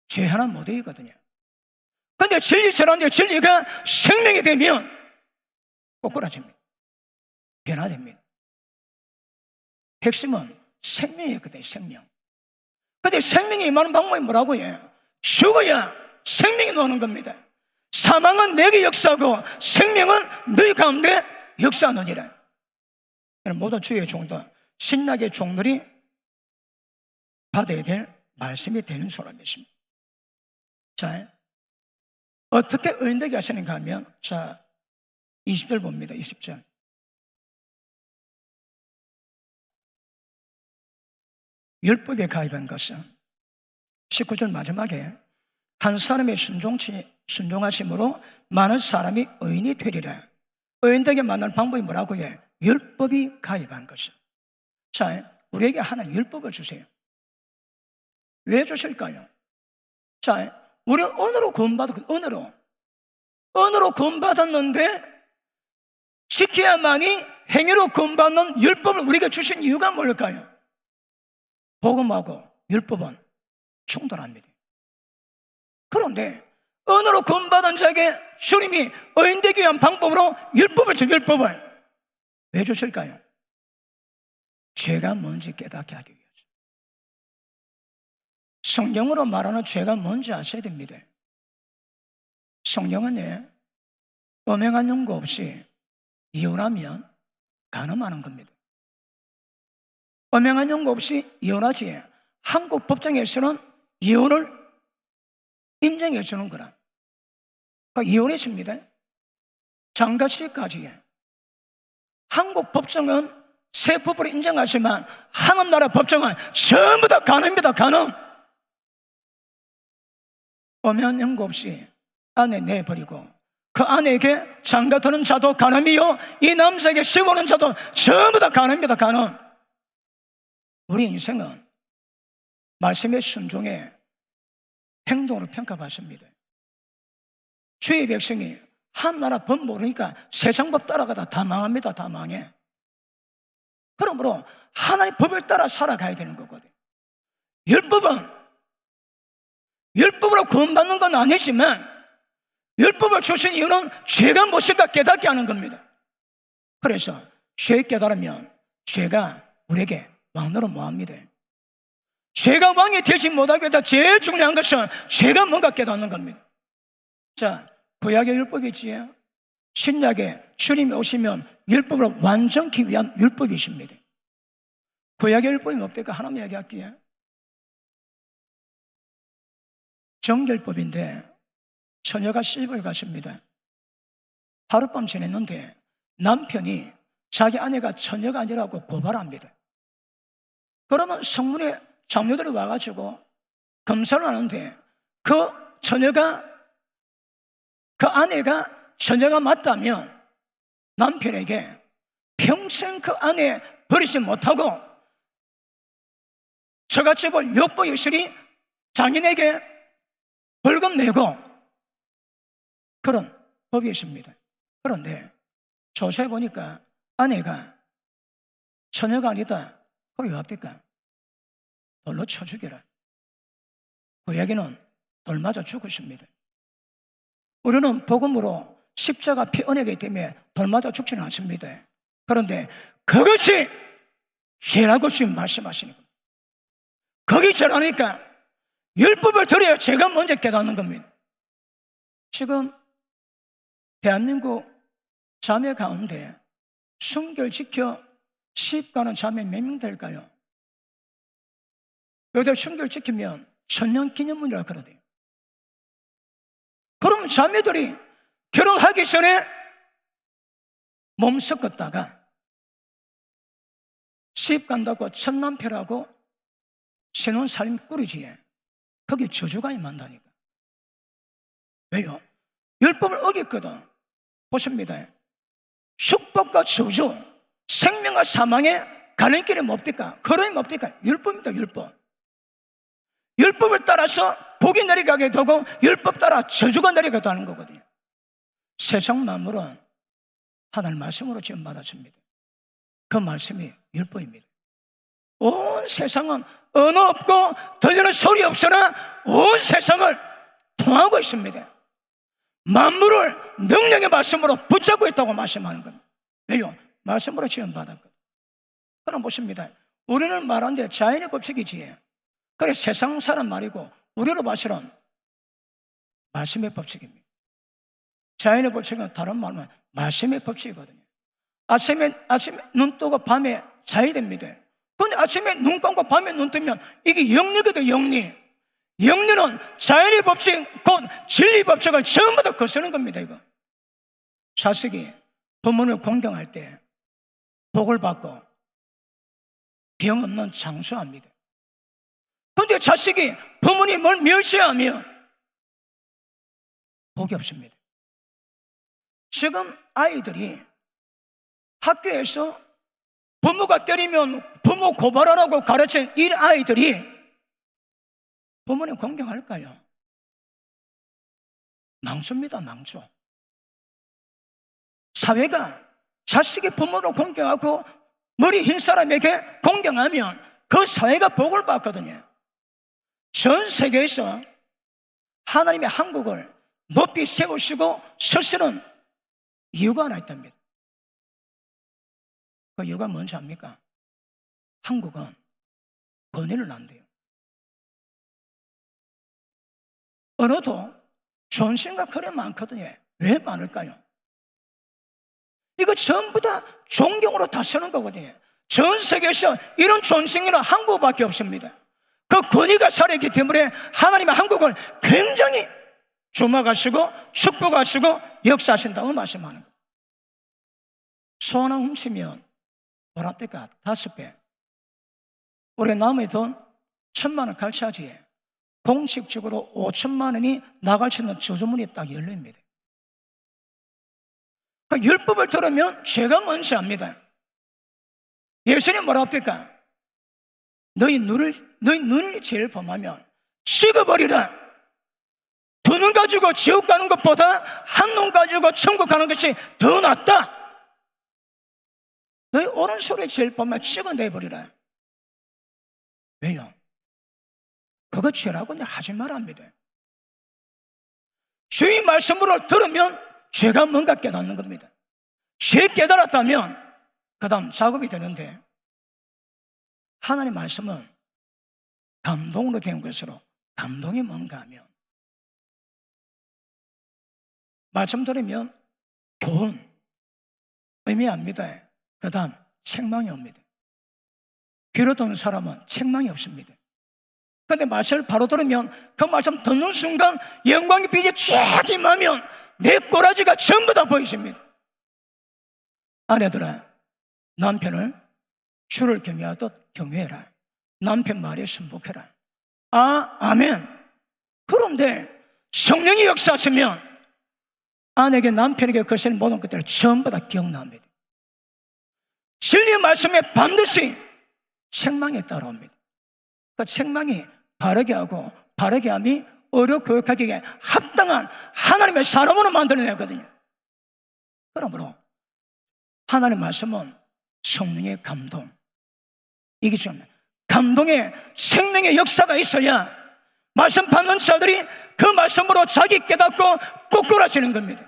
S1: 죄 하나 못 이기거든요. 그런데 진리 전하는데 진리가 생명이 되면 꼬꾸라집니다. 변화됩니다. 핵심은 생명이었거든요. 생명. 근데 생명이 임하는 방법이 뭐라고 해요? 죽어야 생명이 나오는 겁니다. 사망은 내게 역사하고 생명은 너희 가운데 역사하느니라. 모든 주의 종들, 신약의 종들이 받아야 될 말씀이 되는 사람이십니다. 자, 어떻게 의인되게 하시는가 하면, 자, 20절 봅니다. 20절. 율법에 가입한 것은 19절 마지막에 한 사람의 순종하심으로 많은 사람이 의인이 되리라. 의인되게 만날 방법이 뭐라고 해? 율법이 가입한 것은. 자, 우리에게 하나님 율법을 주세요. 왜 주실까요? 자, 우리 언어로 구원받았는데 지켜야만이 행위로 구원받는 율법을 우리에게 주신 이유가 뭘까요? 복음하고 율법은 충돌합니다. 그런데 언어로 구원받은 자에게 주님이 의인되기 위한 방법으로 율법을 주. 율법을 왜 주실까요? 죄가 뭔지 깨닫게 하기 위해서. 성경으로 말하는 죄가 뭔지 아셔야 됩니다. 성경은 엄행한 연고 없이 이혼하면 간음하는 겁니다. 엄행한 연고 없이 이혼하지 한국 법정에서는 이혼을 인정해 주는 거라. 그러니까 이혼했습니다. 장가시까지. 한국 법정은 새 법으로 인정하지만 하늘나라 법정은 전부 다 간음입니다. 간음. 엄행한 연고 없이 아내 내버리고 그 아내에게 장가드는 자도 간음이요 이 남자에게 시보는 자도 전부 다 간음입니다. 간음. 우리 인생은 말씀의 순종에 행동으로 평가받습니다. 주의 백성이 한나라 법 모르니까 세상 법 따라가다 다 망합니다. 다 망해. 그러므로 하나님의 법을 따라 살아가야 되는 거거든요. 율법으로 구원받는 건 아니지만 율법을 주신 이유는 죄가 무엇인가 깨닫게 하는 겁니다. 그래서 죄 깨달으면 죄가 우리에게 왕노릇 못합니다. 죄가 왕이 되지 못하기 위해서 제일 중요한 것은 죄가 뭔가 깨닫는 겁니다. 자, 구약의 율법이지 신약에 주님이 오시면 율법을 완전히 위한 율법이십니다. 구약의 율법이 뭡니까? 하나만 이야기할게요. 정결법인데 처녀가 시집을 갔습니다. 하룻밤 지냈는데 남편이 자기 아내가 처녀가 아니라고 고발합니다. 그러면 성문에 장로들이 와가지고 검사를 하는데 그 아내가 처녀가 맞다면 남편에게 평생 그 아내 버리지 못하고 저같이 볼 욕보 여신이 장인에게 벌금 내고 그런 법이 있습니다. 그런데 조사해 보니까 아내가 처녀가 아니다. 그게 왜 합니까? 돌로 쳐 죽여라. 구약에는 돌 맞아 죽으십니다. 우리는 복음으로 십자가 피 언약이기 때문에 돌 맞아 죽지는 않습니다. 그런데 그것이 죄라고 지금 말씀하시는 겁니다. 거기 절하니까 율법을 들어야 제가 먼저 깨닫는 겁니다. 지금 대한민국 자매 가운데 순결 지켜 시집가는 자매 몇 명 될까요? 여기다 순결 지키면 천년기념물이라 그러대요. 그럼 자매들이 결혼하기 전에 몸 섞었다가 시집 간다고 첫 남편하고 신혼살림 꾸리지에 거기 저주가 임한다니까. 왜요? 율법을 어겼거든. 보십니다. 축복과 저주, 생명과 사망의 가는 길이 뭡니까? 걸음이 뭡니까? 율법입니다. 율법을 따라서 복이 내려가게 되고 율법 따라 저주가 내려가게 하는 거거든요. 세상 만물은 하나님 말씀으로 지원받았습니다. 그 말씀이 율법입니다. 온 세상은 언어 없고 들리는 소리 없으나 온 세상을 통하고 있습니다. 만물을 능력의 말씀으로 붙잡고 있다고 말씀하는 겁니다. 왜요? 말씀으로 지원받았거든요. 그럼 보십니다. 우리는 말하는데 자연의 법칙이지. 그래 세상 사람 말이고 우리로 봐서는 말씀의 법칙입니다. 자연의 법칙은 다른 말은 말씀의 법칙이거든요. 아침에 눈 뜨고 밤에 자야 됩니다. 그런데 아침에 눈 감고 밤에 눈 뜨면 이게 영리거든. 영리는 자연의 법칙 곧 진리 법칙을 전부 다 거스르는 겁니다. 이거 자식이 부모를 공경할 때 복을 받고 병 없는 장수합니다. 그런데 자식이 부모님을 멸시하면 복이 없습니다. 지금 아이들이 학교에서 부모가 때리면 부모 고발하라고 가르친 이 아이들이 부모님 공경할까요? 망조입니다. 망조. 사회가 자식이 부모를 공경하고 머리 흰 사람에게 공경하면 그 사회가 복을 받거든요. 전 세계에서 하나님의 한국을 높이 세우시고 서시는 이유가 하나 있답니다. 그 이유가 뭔지 압니까? 한국은 권위를 안 돼요. 언어도 존심과 그래 많거든요. 왜 많을까요? 이거 전부 다 존경으로 다스리는 거거든요. 전 세계에서 이런 존칭은 한국밖에 없습니다. 그 권위가 살아있기 때문에 하나님의 한국을 굉장히 주목하시고 축복하시고 역사하신다고 말씀하는 거예요. 소 하나 훔치면 뭐랍니까? 5배. 우리 남의 돈 1,000만 원 갈취하지. 공식적으로 5천만 원이 나갈 수 있는 저주문이 딱 열립니다. 그 율법을 들으면 죄가 뭔지 압니다. 예수님 뭐라 합니까? 너희 눈을 제일 범하면 찍어버리라. 2눈 가지고 지옥 가는 것보다 1눈 가지고 천국 가는 것이 더 낫다. 너희 오른손에 제일 범하면 찍어내버리라. 왜요? 그거 죄라고 하지 말랍니다. 주의 말씀으로 들으면 죄가 뭔가 깨닫는 겁니다. 죄 깨달았다면 그 다음 작업이 되는데, 하나님 말씀은 감동으로 된 것으로, 감동이 뭔가 하면 말씀 들으면 교훈, 의미합니다. 그 다음 책망이 옵니다. 귀로 듣는 사람은 책망이 없습니다. 그런데 말씀을 바로 들으면 그 말씀 듣는 순간 영광의 빛이 쫙 임하면 내 꼬라지가 전부 다 보이십니다. 아내들아, 남편을 주를 경외하듯 경외해라. 남편 말에 순복해라. 아멘. 그런데 성령이 역사하시면 아내에게 남편에게 거시는 모든 것들을 전부 다 기억납니다. 진리의 말씀에 반드시 책망이 따라옵니다. 그 책망이 바르게 하고 바르게 함이 어려 교육하기에 합당한 하나님의 사람으로 만들어내거든요. 그러므로 하나님의 말씀은 성령의 감동, 이게 좀 감동의 생명의 역사가 있어야 말씀 받는 자들이 그 말씀으로 자기 깨닫고 ቁ꾸라지는 겁니다.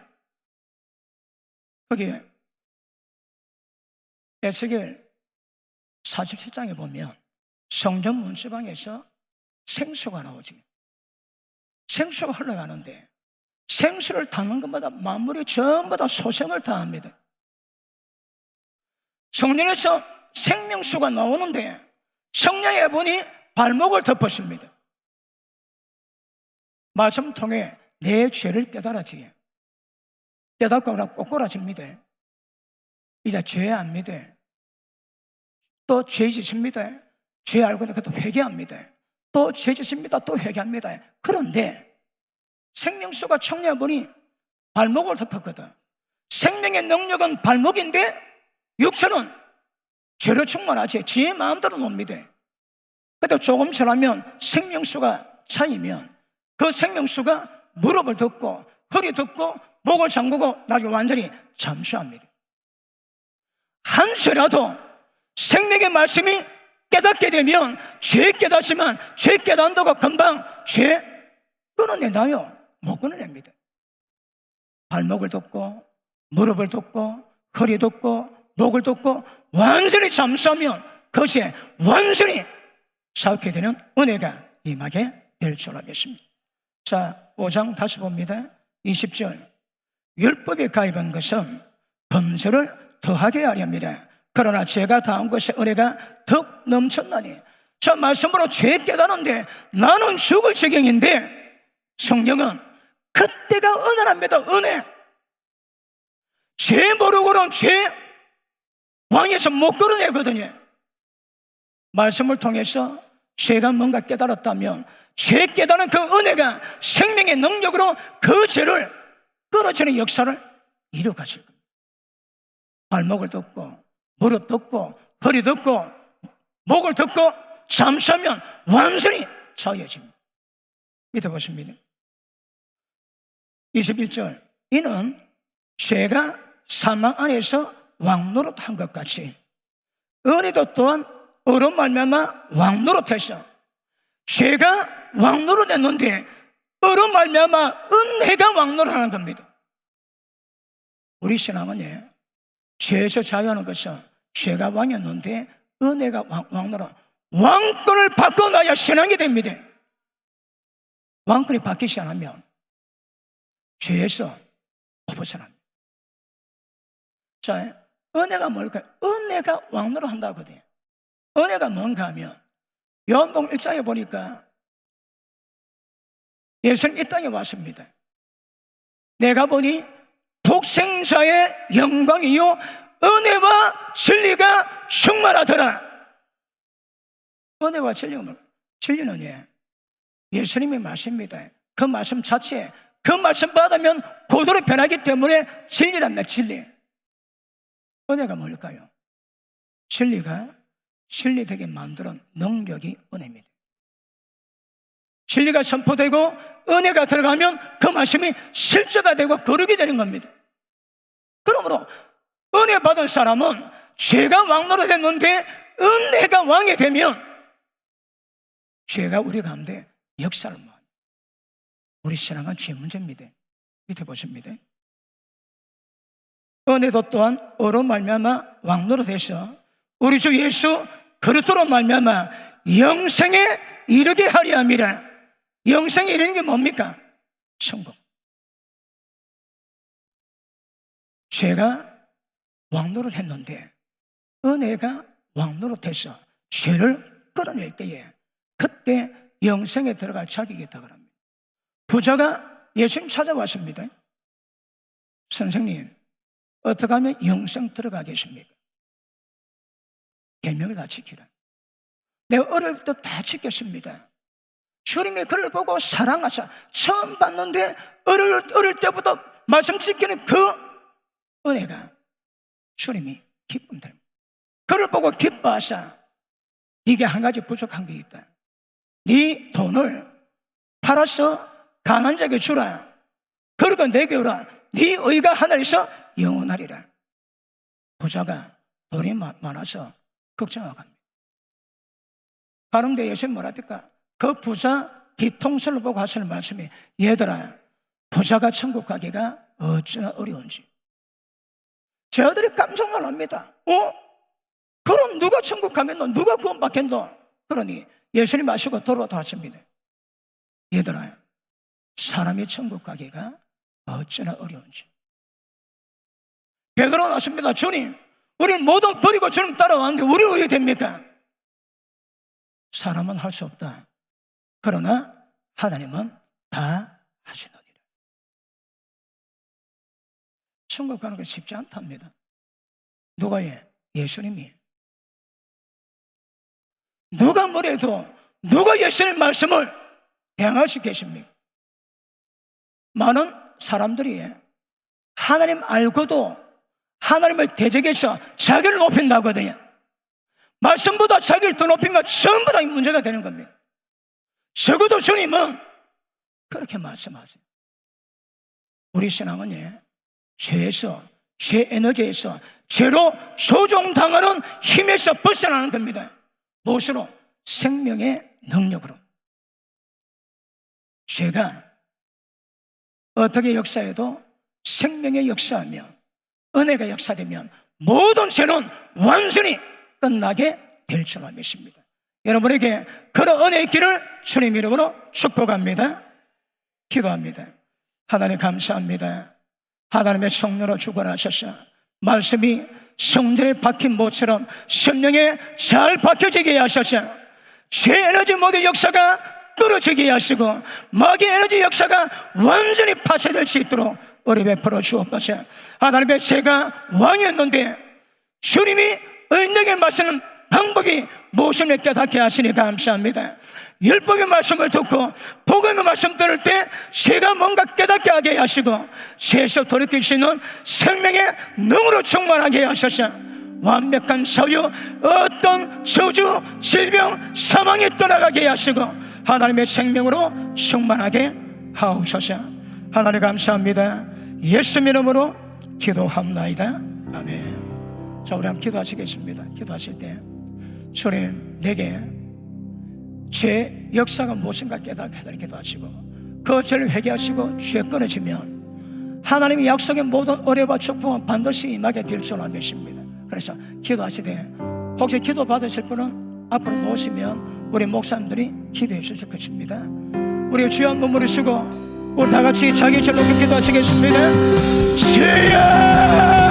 S1: 거기에 에스겔 47장에 보면 성전 문지방에서 생수가 나오지. 생수가 흘러가는데 생수를 담는 것마다 만물이 전부 다 소생을 다합니다. 성전에서 생명수가 나오는데 성령의 분이 발목을 덮으십니다. 말씀 통해 내 죄를 깨달아지게 깨닫고 꼬꾸라집니다. 이제 죄 압니다. 또 죄 짓습니다. 죄 알고 나서 또 회개합니다. 또 죄 짓습니다. 또 회개합니다. 그런데 생명수가 청년분이 발목을 덮었거든. 생명의 능력은 발목인데 육체는 죄로 충만하지 지의 마음대로 놉니다. 그래도 조금 지나면 생명수가 차이면 그 생명수가 무릎을 덮고 허리 덮고 목을 잠그고 나중에 완전히 잠수합니다. 한 죄라도 생명의 말씀이 깨닫게 되면 죄 깨닫지만 죄 깨닫는다고 금방 죄 끊어내나요? 못 끊어냅니다. 발목을 덮고 무릎을 덮고 허리 덮고 목을 덮고 완전히 잠수하면 그것이 완전히 쌓게 되는 은혜가 임하게 될 줄 알겠습니다. 자, 5장 다시 봅니다. 20절. 율법에 가입한 것은 범죄를 더하게 하려 함이라. 그러나 죄가 다한 것에 은혜가 더 넘쳤나니. 자, 말씀으로 죄 깨닫는데 나는 죽을 지경인데 성령은 그때가 은혜랍니다. 은혜. 죄 모르고는 죄 왕에서 못 끌어내거든요. 말씀을 통해서 죄가 뭔가 깨달았다면 죄 깨달은 그 은혜가 생명의 능력으로 그 죄를 끌어치는 역사를 이루어가실 겁니다. 발목을 덮고 무릎 덮고 허리 덮고 목을 덮고 잠시하면 완전히 자유해집니다. 밑에 보십니다. 21절. 이는 죄가 사망 안에서 왕노릇한 것 같이 은혜도 또한 어로 말미암아 왕노릇해서 죄가 왕노릇했는데 어로 말미암아 은혜가 왕노릇하는 겁니다. 우리 신앙은 죄에서 자유하는 것은 죄가 왕이었는데 은혜가 왕노릇, 왕권을 바꿔놔야 신앙이 됩니다. 왕권이 바뀌지 않으면 죄에서 벗어납니다. 자, 은혜가 뭘까요? 은혜가 왕노릇 한다고 하거든요. 은혜가 뭔가 하면 요한복음 1장에 보니까 예수님 이 땅에 왔습니다. 내가 보니 독생자의 영광이요 은혜와 진리가 충만하더라. 은혜와 진리가 뭐예요? 진리는 예수님의 말씀입니다. 그 말씀 자체, 그 말씀 받으면 고도로 변하기 때문에 진리란다. 진리. 은혜가 뭘까요? 진리가 진리되게 만드는 능력이 은혜입니다. 진리가 선포되고 은혜가 들어가면 그 말씀이 실제가 되고 거룩이 되는 겁니다. 그러므로 은혜 받은 사람은 죄가 왕노릇 했는데 은혜가 왕이 되면 죄가 우리 가운데 역사를 만. 우리 신앙은 죄 문제입니다. 밑에 보십니다. 은혜도 또한 어로 말미암아 왕노릇해서 우리 주 예수 그리스도로 말미암아 영생에 이르게 하려 함이라. 영생에 이르는 게 뭡니까? 천국. 죄가 왕노릇 했는데 은혜가 왕노릇해서 죄를 끌어낼 때에 그때 영생에 들어갈 자격이 있다고 합니다. 부자가 예수님 찾아왔습니다. 선생님, 어떻게 하면 영생 들어가겠습니까? 계명을 다 지키라. 내가 어릴 때 다 지켰습니다. 주님이 그를 보고 사랑하사 처음 봤는데 어릴 때부터 말씀 지키는 그 은혜가 주님이 기쁨 됩니다. 그를 보고 기뻐하사 네게 한 가지 부족한 게 있다. 네 돈을 팔아서 가난한 자에게 주라. 그리고 내게 오라. 네 의가 하늘에서 영원하리라. 부자가 돈이 많아서 걱정하고 갑니다. 가는데 예수님 뭐라 합니까? 그 부자 뒤통수를 보고 하시는 말씀이 얘들아 부자가 천국 가기가 어찌나 어려운지. 저들이 깜짝 놀랍니다. 그럼 누가 천국 가겠노? 누가 구원 받겠노? 그러니 예수님 마시고 돌아왔습니다. 얘들아 사람이 천국 가기가 어찌나 어려운지. 베드로가 나왔습니다. 주님 우리는 모든 버리고 주님 따라왔는데 우리 어떻게 됩니까? 사람은 할 수 없다. 그러나 하나님은 다 하시느니라. 천국 가는 게 쉽지 않답니다. 누가 예수님이. 누가 뭐래도 누가 예수님 말씀을 대항할 수 계십니까? 많은 사람들이 하나님 알고도 하나님을 대적해서 자기를 높인다고 하거든요. 말씀보다 자기를 더 높인 건 전부 다 문제가 되는 겁니다. 적어도 주님은 그렇게 말씀하세요. 우리 신앙은 죄에서, 죄 에너지에서, 죄로 조종당하는 힘에서 벗어나는 겁니다. 무엇으로? 생명의 능력으로. 죄가 어떻게 역사해도 생명의 역사하며 은혜가 역사되면 모든 죄는 완전히 끝나게 될 줄 믿습니다. 여러분에게 그런 은혜의 길을 주님 이름으로 축복합니다. 기도합니다. 하나님 감사합니다. 하나님의 성령으로 주관하셔서 말씀이 성전에 박힌 못처럼 심령에 잘 박혀지게 하셔서 죄 에너지 모든 역사가 끊어지게 하시고 마귀 에너지 역사가 완전히 파쇄될 수 있도록 은혜 베풀어 주옵소서. 하나님의 제가 왕이었는데 주님이 은혜의 말씀은 방법이 무엇임을 깨닫게 하시니 감사합니다. 율법의 말씀을 듣고 복음의 말씀 들을 때 제가 뭔가 깨닫게 하게 하시고 죄에서 돌이킬 수 있는 생명의 능으로 충만하게 하셔서 완벽한 소유, 어떤 저주, 질병, 사망이 떠나가게 하시고 하나님의 생명으로 충만하게 하옵소서. 하나님 감사합니다. 예수 이름으로 기도합나이다. 아멘. 자, 우리 한번 기도하시겠습니다. 기도하실 때 주님, 내게 죄 역사가 무엇인가 깨닫게 해달라고 기도하시고 그 죄를 회개하시고 죄 끊어지면 하나님의 약속의 모든 은혜와 축복은 반드시 임하게 될 줄 믿습니다. 그래서 기도하시되 혹시 기도 받으실 분은 앞으로 모시면 우리 목사님들이 기도해 주실 것입니다. 우리 주여 눈물을 쓰고 우리 다 같이 자기 절로 기도하시겠습니다. 주여